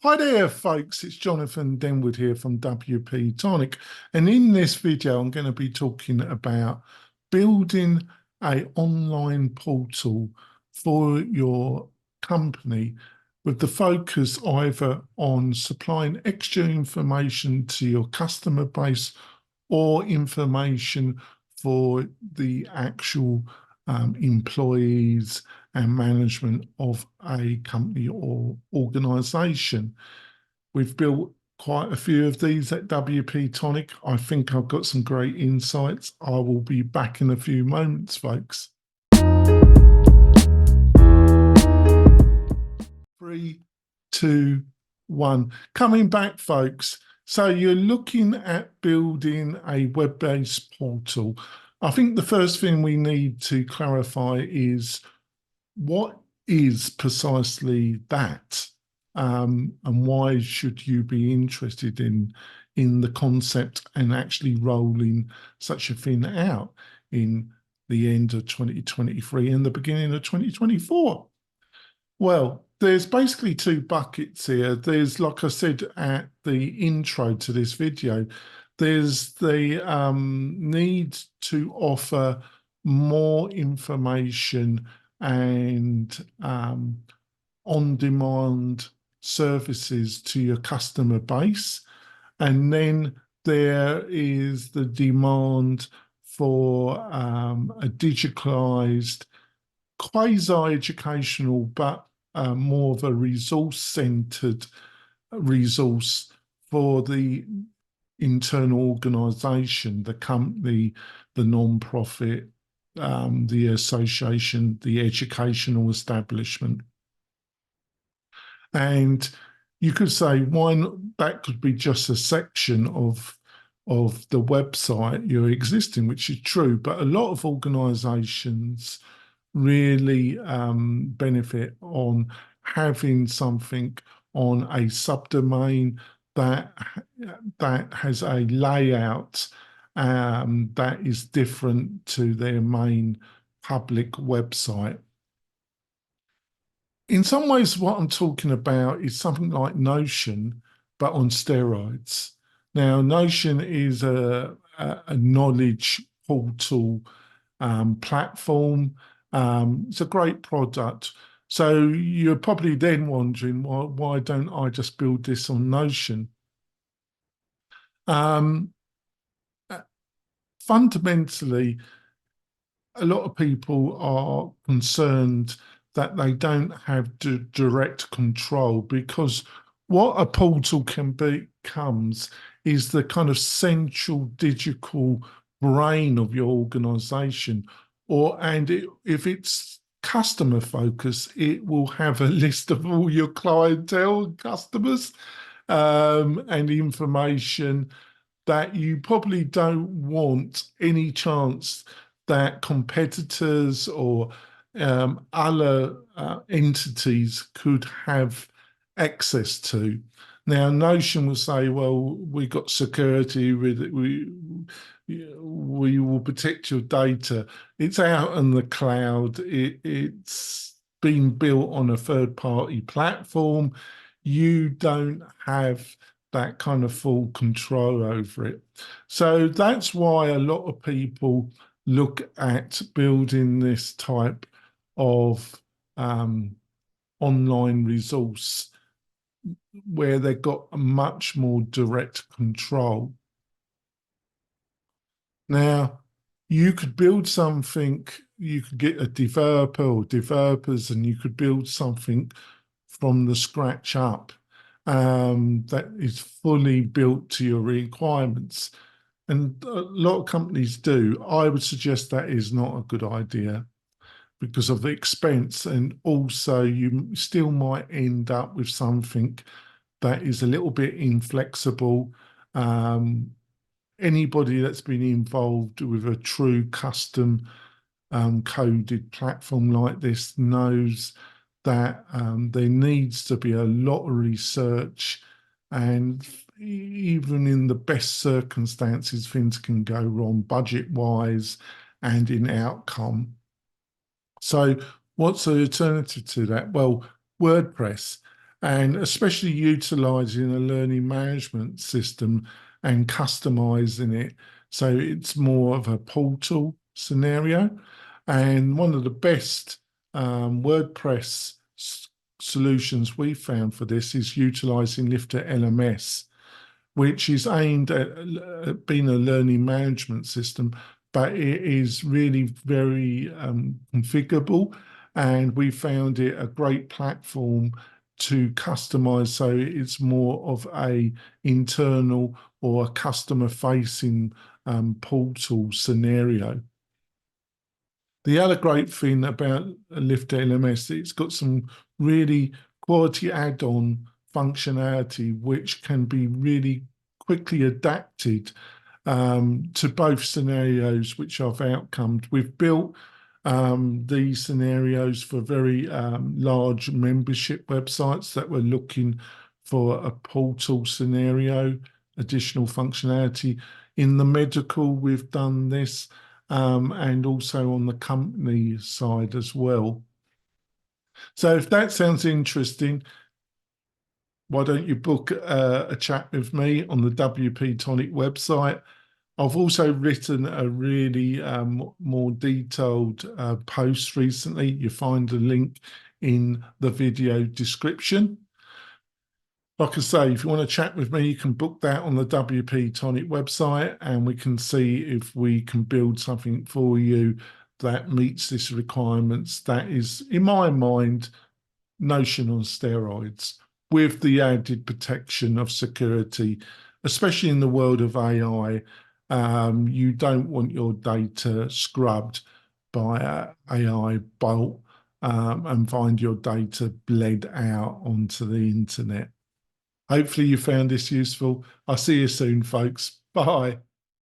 Hi there, folks. It's Jonathan Denwood here from WP-Tonic. And in this video, I'm going to be talking about building an online portal for your company with the focus either on supplying extra information to your customer base or information for the actual employees and management of a company or organization. We've built quite a few of these at WP-Tonic. I think I've got some great insights. I will be back in a few moments, folks. 3, 2, 1. Coming back, folks. So you're looking at building a web-based portal. I think the first thing we need to clarify is what is precisely that, and why should you be interested in the concept and actually rolling such a thing out in the end of 2023 and the beginning of 2024? Well, there's basically two buckets here. There's, like I said at the intro to this video, there's the need to offer more information and on-demand services to your customer base. And then there is the demand for a digitalized, quasi-educational, but more of a resource-centered resource for the internal organization, the company, the non-profit, the association, the educational establishment. And you could say, why not, that could be just a section of the website you're existing, which is true, but a lot of organizations really benefit on having something on a subdomain that has a layout that is different to their main public website. In some ways, what I'm talking about is something like Notion, but on steroids. Now, Notion is a knowledge portal platform. It's a great product. So you're probably then wondering, why don't I just build this on Notion? Fundamentally, a lot of people are concerned that they don't have direct control, because what a portal becomes is the kind of central digital brain of your organization. If it's customer focused, it will have a list of all your clientele, customers, and information that you probably don't want any chance that competitors or other entities could have access to. Now, Notion will say, well, we got security with it. We will protect your data. It's out in the cloud. It's been built on a third-party platform. You don't have that kind of full control over it. So that's why a lot of people look at building this type of online resource where they've got a much more direct control. Now, you could build something, you could get a developer or developers, and you could build something from the scratch up that is fully built to your requirements. And a lot of companies do. I would suggest that is not a good idea because of the expense, and also you still might end up with something that is a little bit inflexible. Anybody that's been involved with a true custom coded platform like this knows that there needs to be a lot of research, and even in the best circumstances, things can go wrong budget-wise and in outcome. So what's the alternative to that? Well, WordPress. and especially utilizing a learning management system and customizing it so it's more of a portal scenario. And one of the best WordPress solutions we found for this is utilizing Lifter LMS, which is aimed at being a learning management system, but it is really very configurable. And we found it a great platform to customize so it's more of a internal or a customer facing portal scenario. The other great thing about Lift LMS, it's got some really quality add-on functionality which can be really quickly adapted to both scenarios which I've outcomed. We've built these scenarios for very large membership websites that were looking for a portal scenario, additional functionality. In the medical, we've done this and also on the company side as well. So if that sounds interesting, why don't you book a chat with me on the WP-Tonic website? I've also written a really more detailed post recently. You find a link in the video description. Like I say, if you want to chat with me, you can book that on the WP-Tonic website and we can see if we can build something for you that meets this requirements. That is, in my mind, Notion on steroids with the added protection of security, especially in the world of AI. You don't want your data scrubbed by an AI bolt and find your data bled out onto the internet. Hopefully you found this useful. I'll see you soon, folks. Bye.